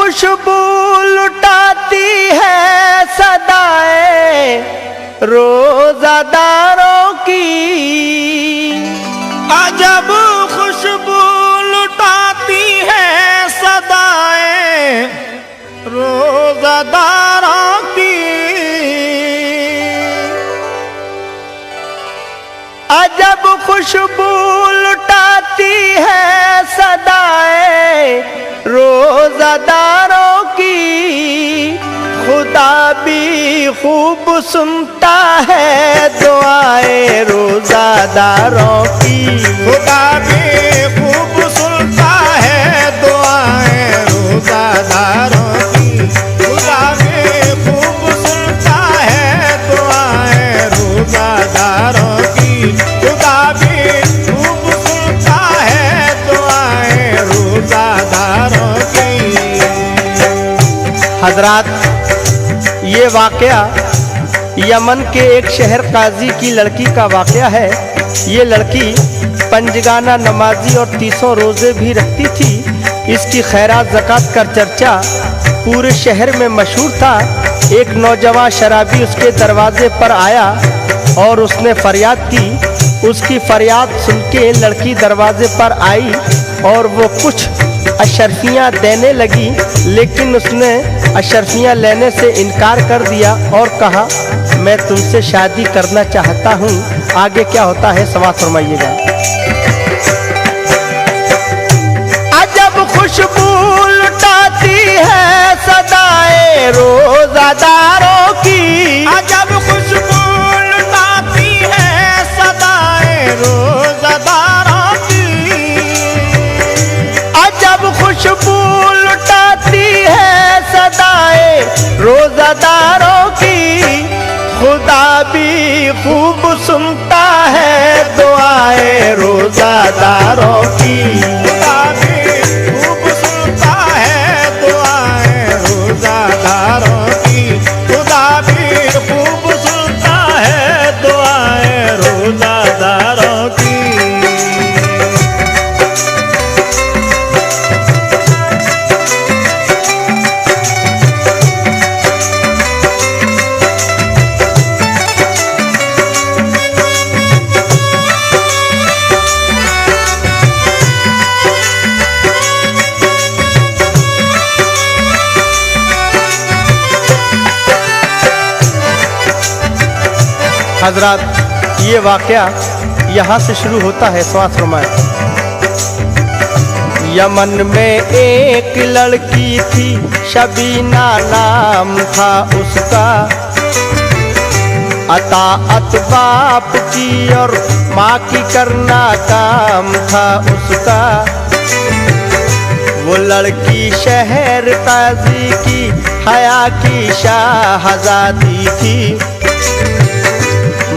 खुशबू लुटाती है सदाएं रोजादारों की। अजब खुशबू लुटाती है सदाएं रोजादारों की। अजब खुशबू लुटाती है सदाएं रोजादारों की। खुदा भी खूब सुनता है दुआएं रोजादारों की। खुदा भी खूब सुनता है दुआएं रोजादारों की। खुदा भी खूब सुनता है दुआएं रोजादारों की। खुदा भी खूब सुनता है दुआएं रोजादारों की। हजरात, ये वाकया यमन के एक शहर काजी की लड़की का वाकया है। ये लड़की पंजगाना नमाजी और 300 रोजे भी रखती थी। इसकी खैरात ज़कात का चर्चा पूरे शहर में मशहूर था। एक नौजवान शराबी उसके दरवाजे पर आया और उसने फरियाद की। उसकी फरियाद सुन के लड़की दरवाजे पर आई और वो कुछ अशरफियाँ देने लगी, लेकिन उसने अशरफियाँ लेने से इनकार कर दिया और कहा, मैं तुमसे शादी करना चाहता हूँ। आगे क्या होता है समाअत फरमाइएगा। अजब खुशबू लुटाती है सदाएं रोजादारों की। अजब खुशबू लुटाती है सदाएं रोजादारों की। अजब खुशबू लुटाती है सदाएं रोजादारों की। खुदा भी खूब सुनता है दुआएं रोजादारों की। खुदा भी खूब सुनता है दुआएं रोजादारों की। खुदा भी खूब सुनता है दुआएं रोजादारों की। हजरात, ये वाकया यहाँ से शुरू होता है। समाअत फरमाएं। यमन में एक लड़की थी, शबीना नाम था उसका। अताअत बाप की और माँ की करना काम था उसका। वो लड़की शहर काजी की हया की शाहजादी थी।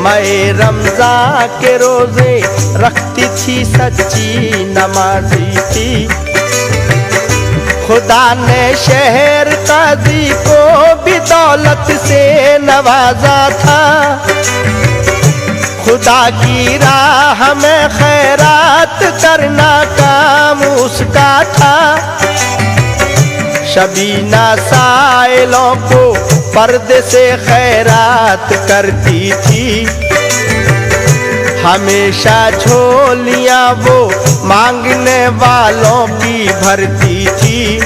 मैं रमज़ा के रोजे रखती थी, सच्ची नमाजी थी। खुदा ने शहर काजी को भी दौलत से नवाजा था। खुदा की राह में खैरात करना काम उसका था। शबीना साइलों को पर्दे से खैरात करती थी। हमेशा झोलियां वो मांगने वालों की भरती थी।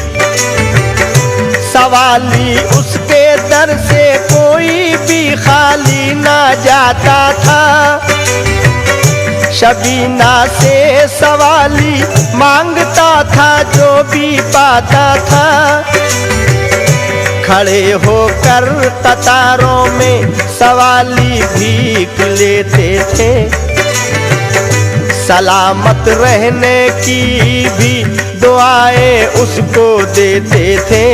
सवाली उसके दर से कोई भी खाली ना जाता था। शबीना से सवाली मांगता था जो भी पाता था। खड़े होकर कतारों में सवाली भीख लेते थे। सलामत रहने की भी दुआएं उसको देते थे।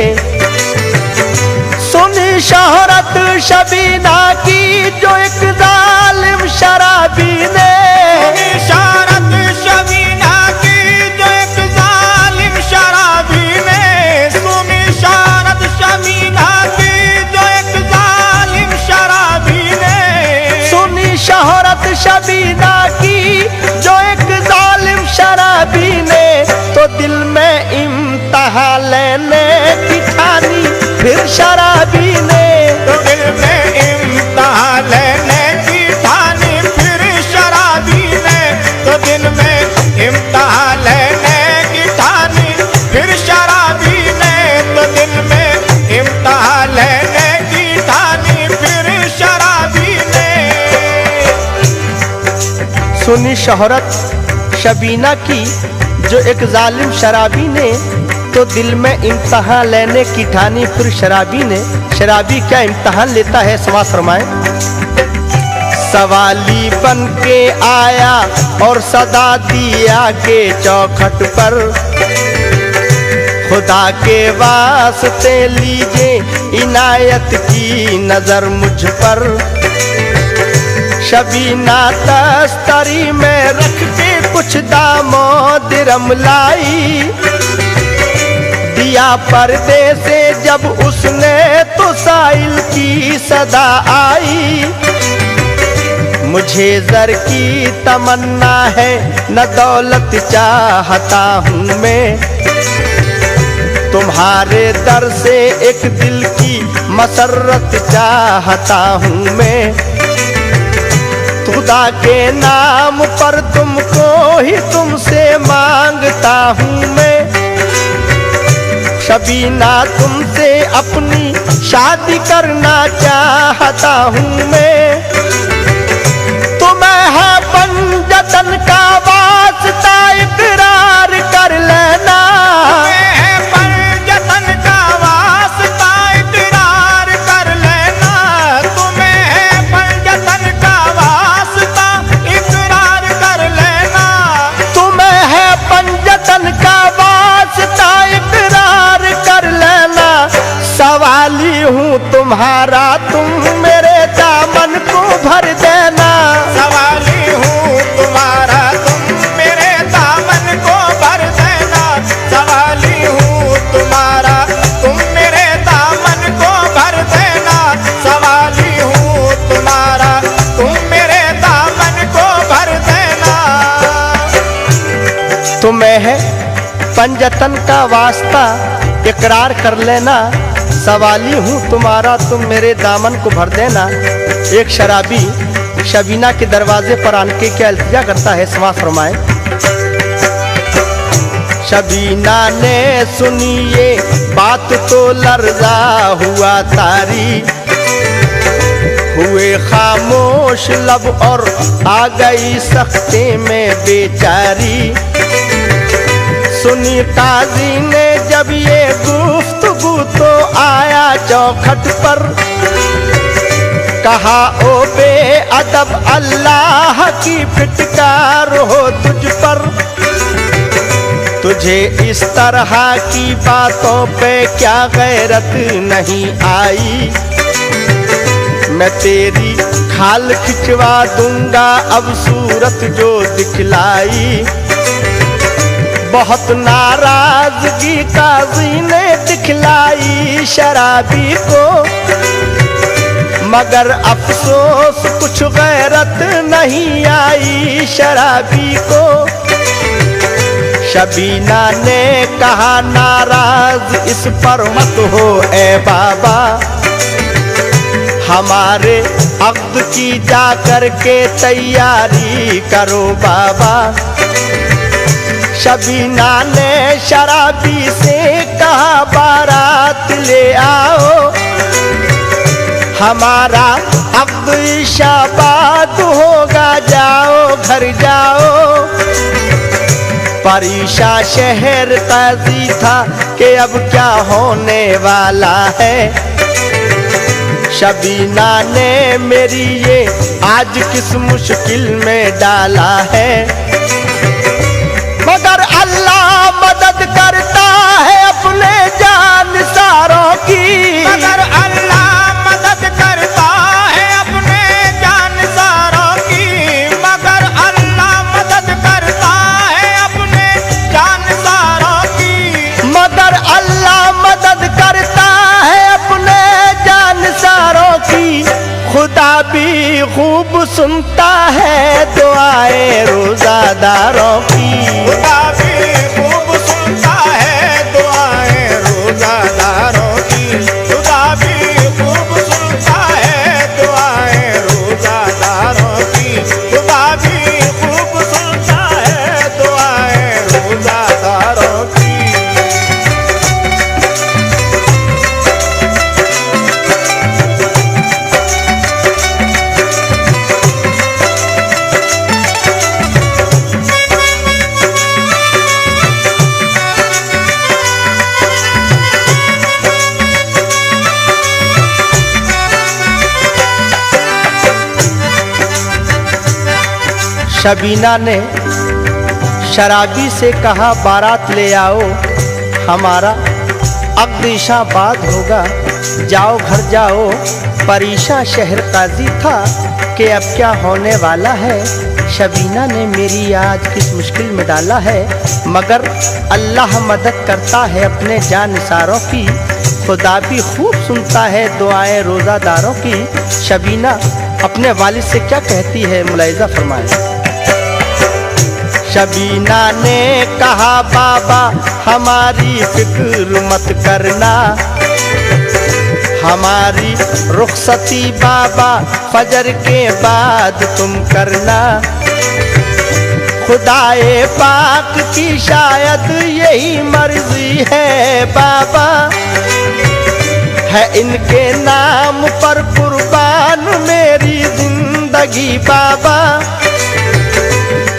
सुनी शोहरत शबीना की जो एक जालिम शराबी ने। शोहरत शबीना की जो एक जालिम शराबी ने। सुनी शोहरत शबीना की जो एक जालिम शराबी ने। सुनी शोहरत शबीना की जो एक जालिम शराबी ने। तो दिल में इम्तिहान लेने की फिर शराबी ने तो दिल में इम्तिहान लेने की ठानी फिर शराबी ने, तो दिल में इम्तिहान लेने की ठानी फिर शराबी ने, तो दिल में इम्तिहान लेने की ठानी फिर शराबी ने। सुनी शोहरत शबीना की जो एक जालिम शराबी ने, तो दिल में इम्तहान लेने की ठानी फिर शराबी ने। शराबी क्या इम्तहान लेता है, समाज फरमाए। सवाली बन के आया और सदा दिया के चौखट पर, खुदा के वास्ते लीजिए इनायत की नजर मुझ पर। शबीना तस्तरी में रख के कुछ दामो दिरम लाई, दिया पर्दे से जब उसने तो साइल की सदा आई। मुझे जर की तमन्ना है न दौलत चाहता हूँ मैं, तुम्हारे दर से एक दिल की मसरत चाहता हूँ मैं। खुदा के नाम पर तुमको ही तुमसे मांगता हूँ मैं। शबीना तुमसे अपनी शादी करना चाहता हूँ मैं। तुम्हें है पंजतन का वास्ता इकरार कर लेना, तुम्हें है पंजतन का वास्ता इकरार कर लेना, तुम्हें है पंजतन का वास्ता इकरार कर लेना, तुम्हें है पंजतन का वास्ता इकरार कर लेना। सवाली हूँ तुम्हारा तुम मेरे दामन को भर देना, सवाली हूँ तुम्हारा तुम मेरे दामन को भर देना, सवाली हूँ तुम्हारा तुम मेरे दामन को भर देना, सवाली हूँ तुम्हारा तुम मेरे दामन को भर देना। तुम्हें है पंजतन का वास्ता इकरार कर लेना, सवाली हूँ तुम्हारा तुम मेरे दामन को भर देना। एक शराबी शबीना के दरवाजे पर आके क्या इल्तिजा करता है, समाज फरमाए। शबीना ने सुनी ये बात तो लर्जा हुआ तारी, हुए खामोश लब और आ गई सख्ते में बेचारी। सुनी काजी ने जब ये गुफ्तगू तो आया चौखट पर, कहा ओ बेअदब अल्लाह की फिटकार हो तुझ पर। तुझे इस तरह की बातों पे क्या गैरत नहीं आई, मैं तेरी खाल खिंचवा दूंगा अब सूरत जो दिखलाई। बहुत नाराजगी काजी ने दिखलाई शराबी को, मगर अफसोस कुछ गैरत नहीं आई शराबी को। शबीना ने कहा नाराज इस पर मत हो ए बाबा, हमारे अक़्द की जा कर के तैयारी करो बाबा। शबीना ने शराबी से कहा बारात ले आओ, हमारा अक़्द शाबाद होगा, जाओ घर जाओ। परीशा शहर काजी था कि अब क्या होने वाला है। शबीना ने मेरी ये आज किस मुश्किल में डाला है, मगर अल्लाह मदद करता है अपने जानिसारों की। मगर अल्लाह मदद करता है अपने जानिसारों की, मगर अल्लाह मदद करता है अपने जानिसारों की, मगर अल्लाह मदद करता है अपने जानिसारों की। खुदा भी खूब सुनता है दुआएं रोजादारों की, खुदा भी खूब सुनता है दुआएं रोजादारों की। शबीना ने शराबी से कहा बारात ले आओ, हमारा अग्निशाबाद होगा, जाओ घर जाओ। परेशान शहर काजी था कि अब क्या होने वाला है, शबीना ने मेरी आज किस मुश्किल में डाला है। मगर अल्लाह मदद करता है अपने जानिसारों की, खुदा भी खूब सुनता है दुआएं रोज़ादारों की। शबीना अपने वालिद से क्या कहती है, मुलाहिज़ा फरमाएं। शबीना ने कहा बाबा हमारी फिक्र मत करना, हमारी रुखसती बाबा फजर के बाद तुम करना। खुदाए पाक की शायद यही मर्जी है बाबा, है इनके नाम पर कुर्बान मेरी जिंदगी बाबा।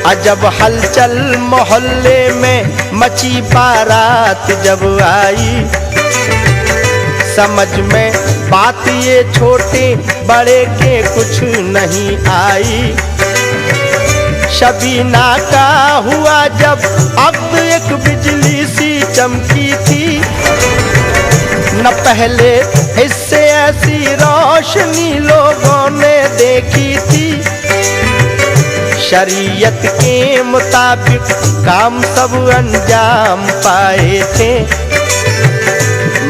अजब हलचल मोहल्ले में मची बारात जब आई, समझ में बात ये छोटे बड़े के कुछ नहीं आई। शबीना का हुआ जब अब एक बिजली सी चमकी थी, न पहले इससे ऐसी रोशनी लोगों ने देखी थी। शरीयत के मुताबिक काम सब अंजाम पाए थे,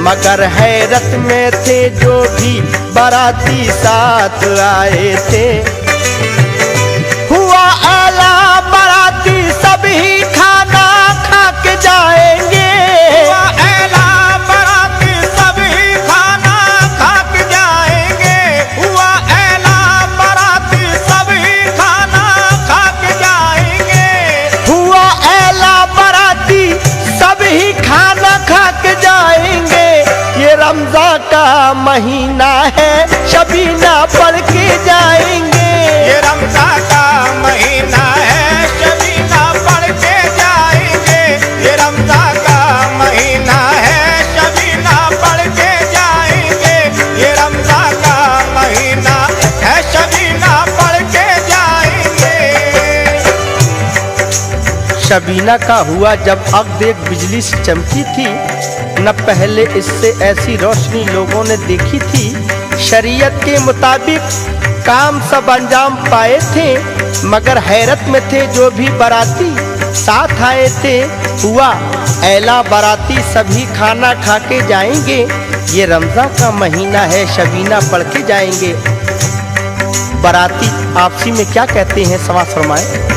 मगर हैरत में थे जो भी बाराती साथ आए थे। हुआ आला बाराती सभी खाना खा के जाएंगे, हुआ आला बाराती सभी खाना खा के जाएंगे, हुआ आला बाराती सभी खाना खा के जाएंगे, हुआ आला बाराती सभी खाना खा के जाएंगे। ये रमज़ान का महीना है, शबीना पढ़ के जाएंगे। ये रमज़ान का महीना है, शबीना पढ़ के जाएंगे। ये रमज़ान का महीना है, शबीना पढ़ के जाएंगे। ये रमज़ान का महीना है, शबीना पढ़ के जाएंगे। शबीना का हुआ जब अब एक बिजली से चमकी थी, न पहले इससे ऐसी रोशनी लोगों ने देखी थी। शरीयत के मुताबिक काम सब अंजाम पाए थे, मगर हैरत में थे जो भी बाराती साथ आए थे। हुआ ऐला बाराती सभी खाना खा के जाएंगे। ये रमज़ान का महीना है, शबीना पढ़ के जाएंगे। बाराती आपसी में क्या कहते हैं, समाज फरमाएं।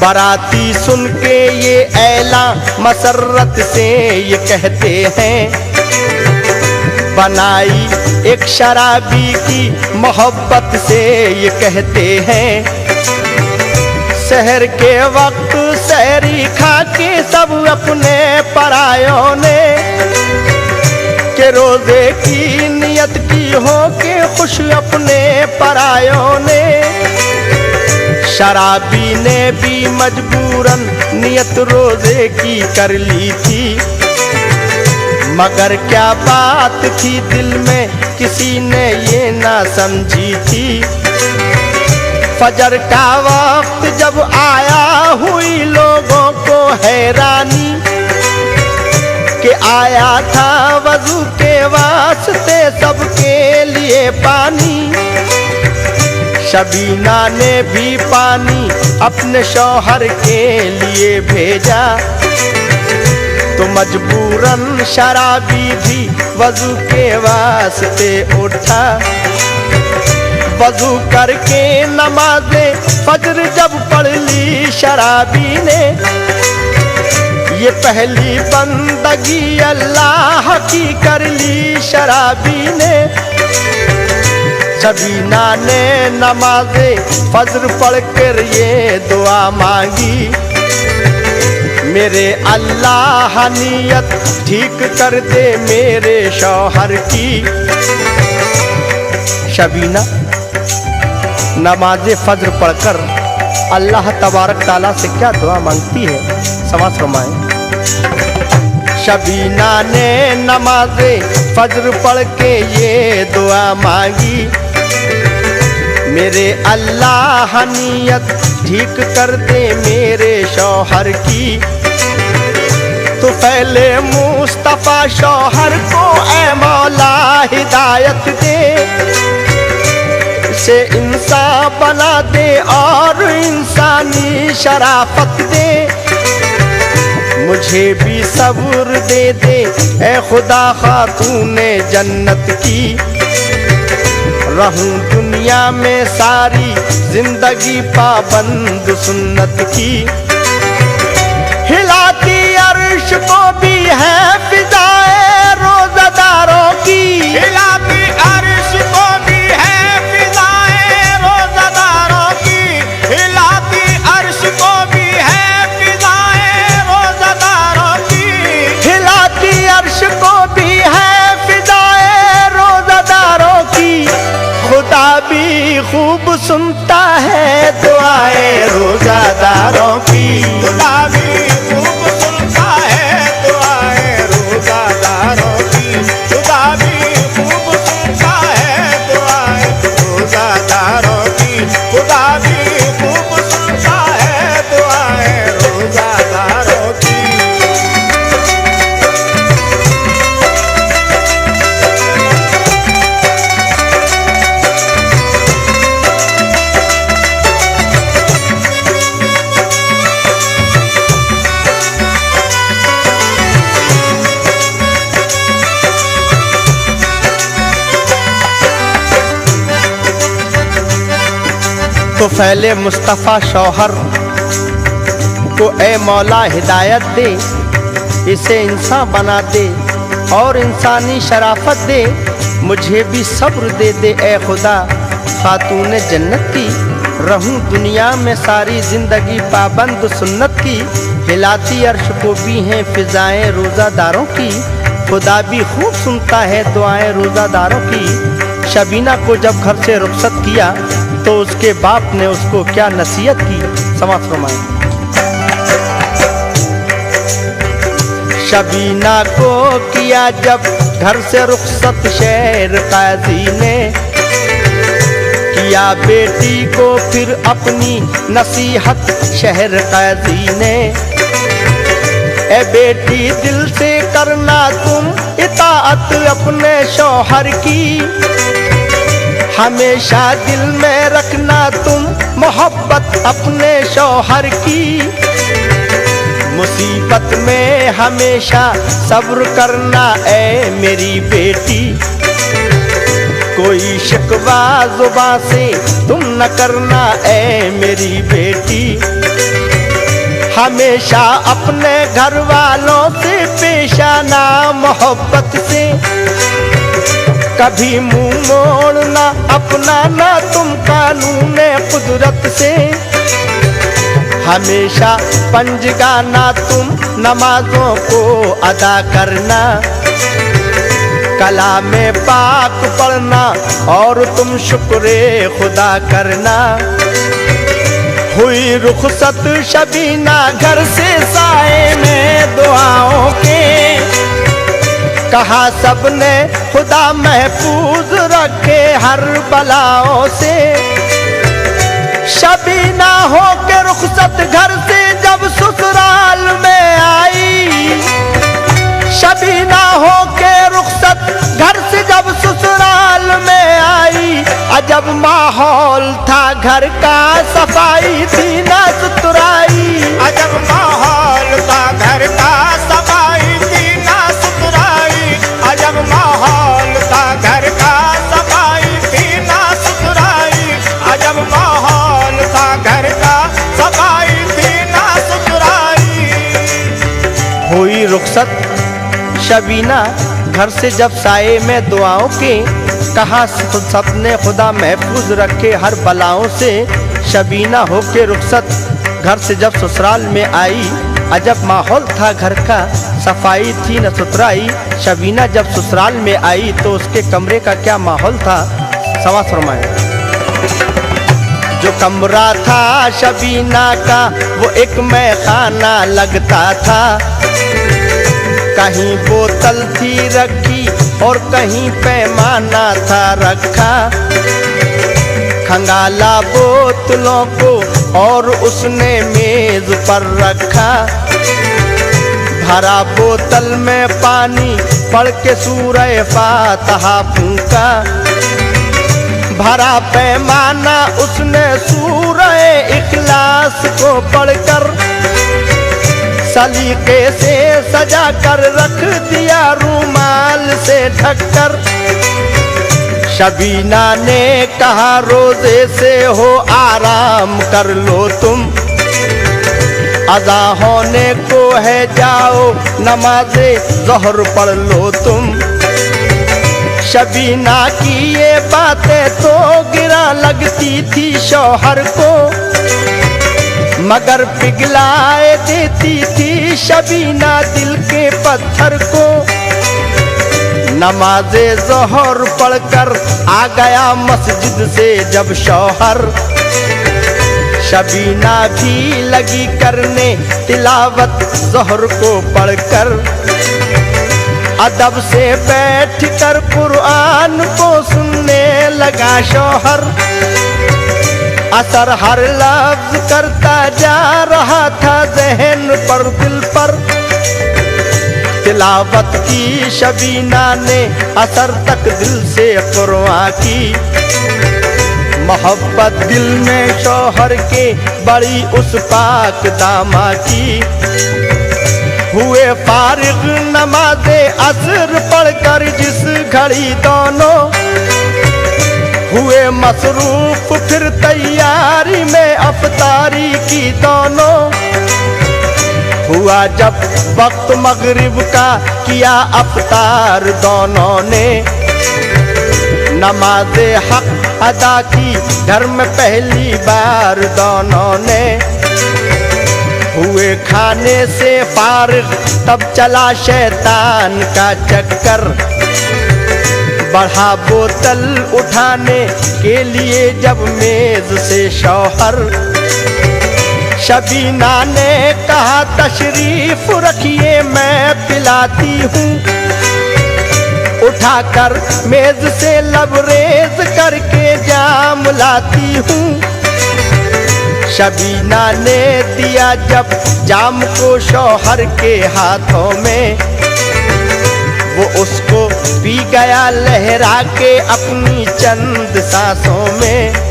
बाराती सुन के ये ऐला मसरत से ये कहते हैं, बनाई एक शराबी की मोहब्बत से ये कहते हैं। सहर के वक्त सहरी खा के सब अपने परायों ने, के रोजे की नियत की हो के खुश अपने परायों ने। शराबी ने भी मजबूरन नियत रोजे की कर ली थी, मगर क्या बात थी दिल में किसी ने ये ना समझी थी। फजर का वक्त जब आया हुई लोगों को हैरानी, कि आया था वजू के वास्ते सबके लिए पानी। शबीना ने भी पानी अपने शौहर के लिए भेजा, तो मजबूरन शराबी भी वजू के वास्ते उठा। वजू करके नमाज़े फजर जब पढ़ ली शराबी ने, ये पहली बंदगी अल्लाह की कर ली शराबी ने। शबीना ने नमाज़े फजर पढ़ कर ये दुआ मांगी, मेरे अल्लाह नियत ठीक कर दे मेरे शौहर की। शबीना नमाज़े फजर पढ़कर अल्लाह तबारक ताला से क्या दुआ मांगती है, समाज फरमाएं। शबीना ने नमाज़े फजर पढ़ के ये दुआ मांगी, मेरे अल्लाह नियत ठीक कर दे मेरे शौहर की। तो पहले मुस्तफा शौहर को ऐ मौला हिदायत दे, से इंसान बना दे और इंसानी शराफत दे। मुझे भी सब्र दे दे ऐ खुदा खातूने जन्नत की। रहूं दुनिया में सारी जिंदगी पाबंद सुन्नत की। हिलाती अर्श को भी है फिजाए रोज़ादारों की। हिलाती अर्श को भी है फिजाए रोज़ादारों की। हिलाती अर्श को भी है फिजाए रोज़ादारों की। हिलाती अर्श को भी है फिजाए रोज़ादारों की। खुदा भी खूब सुनता है दुआएं रोज़ादारों की। खुदा भी खूब सुनता है दुआएं रोज़ादारों की। खुदा भी खूब सुनता है दुआएं रोज़ादारों की। खुदा भी खूब सुनता है दुआएं रोज़ादारों की। तो फैले मुस्तफ़ा शौहर को ऐ मौला हिदायत दे, इसे इंसान बना दे और इंसानी शराफत दे। मुझे भी सब्र दे दे ऐ खुदा खातून जन्नत की। रहूं दुनिया में सारी जिंदगी पाबंद सुन्नत की। हिलाती अर्श को भी हैं फिजाएं रोज़ादारों की। खुदा भी खूब सुनता है दुआएं रोज़ादारों की। शबीना को जब घर से रुखसत किया तो उसके बाप ने उसको क्या नसीहत की, समाज फरमाएं। शबीना को किया जब घर से रुखसत शहर काजी ने, किया बेटी को फिर अपनी नसीहत शहर काजी ने। ए बेटी दिल से करना तुम इताअत अपने शौहर की। हमेशा दिल में रखना तुम मोहब्बत अपने शौहर की। मुसीबत में हमेशा सब्र करना ऐ मेरी बेटी। कोई शिकवा जुबां से तुम न करना ऐ मेरी बेटी। हमेशा अपने घर वालों से पेश आना मोहब्बत से। कभी मुंह मोड़ना अपना ना तुम कानून कुदरत से। हमेशा पंजगाना तुम नमाजों को अदा करना। कलामे पाक पढ़ना और तुम शुक्रे खुदा करना। हुई रुखसत शबीना घर से साए में दुआओं के। कहा सबने खुदा महफूज रखे हर बलाओं से। शबीना हो के रुखसत घर से जब ससुराल में आई। शबीना हो के रुखसत घर से जब ससुराल में आई। अजब माहौल था घर का सफाई थी ना सुथराई। अजब माहौल था घर का सफाई थी ना सुथराई। अजब माहौल था घर का सफाई थी ना सुथराई। अजब माहौल था घर का सफाई थी ना सुथराई। हुई रुखसत शबीना घर से जब साए में दुआओं के। कहा सबने खुदा महफूज रखे हर बलाओं से। शबीना हो के रुखसत घर से जब ससुराल में आई। अजब माहौल था घर का सफाई थी न सुथराई। शबीना जब ससुराल में आई तो उसके कमरे का क्या माहौल था, समाज फरमाए। जो कमरा था शबीना का वो एक मैखाना लगता था। कहीं बोतल थी रखी और कहीं पैमाना था रखा। खंगाला बोतलों को और उसने मेज पर रखा। भरा बोतल में पानी पढ़ के सूरह फातिहा फूंका। भरा पैमाना उसने सूरह इखलास को पढ़कर सलीके से सजा कर रख दिया रूमाल से ढककर। शबीना ने कहा रोजे से हो आराम कर लो तुम, अज़ा होने को है जाओ नमाज़े ज़ोहर पढ़ लो तुम। शबीना की ये बातें तो गिरा लगती थी शौहर को, मगर पिघलाए देती थी शबीना दिल के पत्थर को। नमाज़े ज़ोहर पढ़कर आ गया मस्जिद से जब शौहर, शबीना भी लगी करने तिलावत ज़ोहर को पढ़कर। अदब से बैठ कर कुरान को सुनने लगा शौहर, असर हर लफ्ज़ करता जा रहा था ज़हन पर दिल पर। तिलावत की शबीना ने असर तक दिल से कुरान की, मोहब्बत दिल में शौहर के बड़ी उस पाक दामा की। हुए फारिग नमाज़े असर पढ़कर जिस घड़ी दोनों, हुए मसरूफ फिर तैयारी में अफ्तारी की दोनों। हुआ जब वक्त मगरिब का किया अफ्तार दोनों ने, नमाज़े हक अदा की घर में पहली बार दोनों ने। हुए खाने से फारिग तब चला शैतान का चक्कर, बढ़ा बोतल उठाने के लिए जब मेज से शौहर। शबीना ने कहा तशरीफ रखिए मैं पिलाती हूँ, उठाकर मेज से लबरेज करके जाम लाती हूँ। शबीना ने दिया जब जाम को शौहर के हाथों में, वो उसको पी गया लहरा के अपनी चंद सांसों में।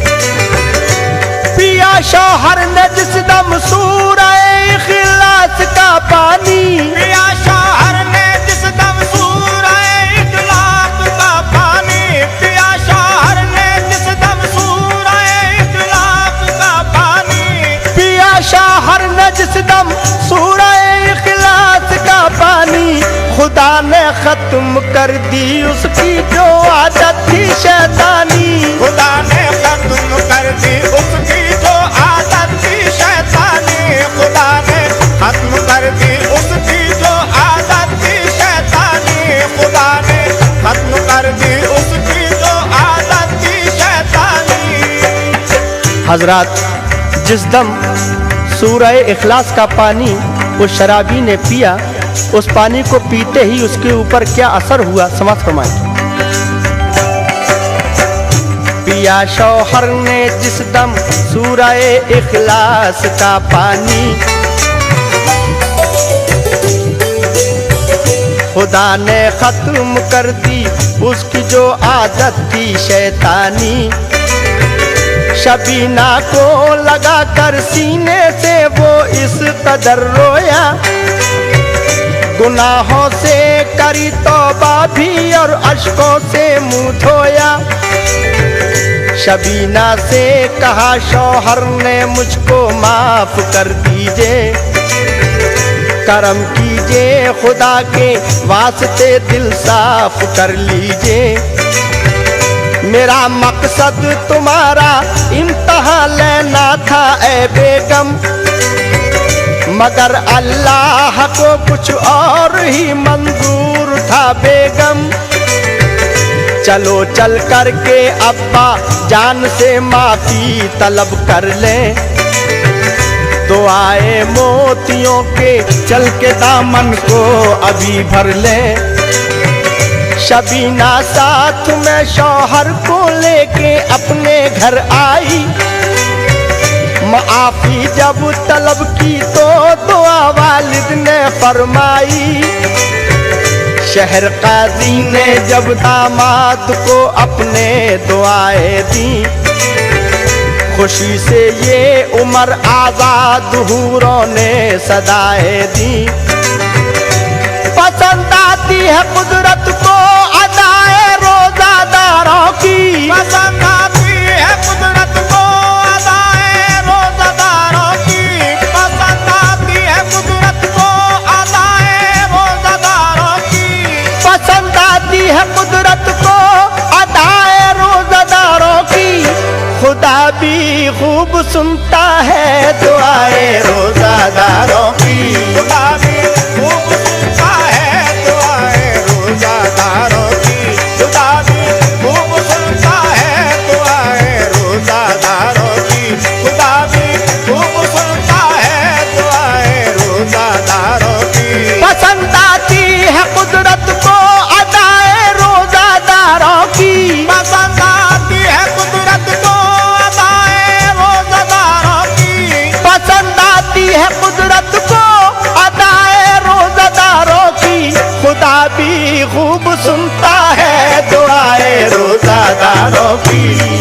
पिया शौहर ने जिस दम सूरह इखलास का पानी, पिया शौहर ने जिस दम सूरह इखलास का पानी, पिया शौहर ने जिस दम सूरह इखलास का पानी, पिया शौहर ने जिस दम सूरह इखलास का पानी। खुदा ने खत्म कर दी उसकी जो आदत थी शैतानी, खुदा ने खत्म कर दी उसकी जो आदत थी शैतानी, खुदा ने खत्म कर दी उसकी जो आदत थी शैतानी, खुदा ने खत्म कर दी उसकी जो आदत थी शैतानी। हजरात, जिस दम सूरह इखलास का पानी उस शराबी ने पिया, उस पानी को पीते ही उसके ऊपर क्या असर हुआ समाप्त फरमाएं। पिया शौहर ने जिस दम सूरह इखलास का पानी, खुदा ने खत्म कर दी उसकी जो आदत थी शैतानी। शबीना को लगा कर सीने से वो इस कदर रोया, गुनाहों से करी तौबा भी और अश्कों से मुंह धोया। शबीना से कहा शौहर ने मुझको माफ कर दीजिए, करम कीजिए खुदा के वास्ते दिल साफ कर लीजिए। मेरा मकसद तुम्हारा इम्तिहा लेना था ए बेगम, मगर अल्लाह को कुछ और ही मंजूर था बेगम। चलो चल करके अब्बा जान से माफी तलब कर लें, दुआए मोतियों के चल के दामन को अभी भर लें। शबीना साथ में शौहर को लेके अपने घर आई। माफी जब तलब की तो दुआ वालिद ने फरमाई। शहर काजी ने जब दामाद को अपने दुआएं दी, खुशी से ये उम्र आजाद हूरों ने सदाएं दी। पसंद आती है कुदरत को अदाए रोजादारों की, पसंद आती है कुदरत को अदाए रोजादारों की, पसंद आती है कुदरत को अदाए रोजादारों की, पसंद आती है कुदरत को अदाए रोजादारों की। खुदा भी खूब सुनता है दुआए रोजादारों की। खुदा भी खूब सुनता है दुआए रोजादारों की, खुदा भी खूब सुनता है दुआए रोजादारों की, खुदा भी खूब सुनता है दुआए रोजादारों की। पसंद आती है कुदरत को अदाए रोजादारों की, पसंद आती है कुदरत को अदाए रोजादारों की, पसंद आती है कुदरत को अदाए रोजादारों की। खुदा भी खूब सुनता है दुआए रोजादारों की।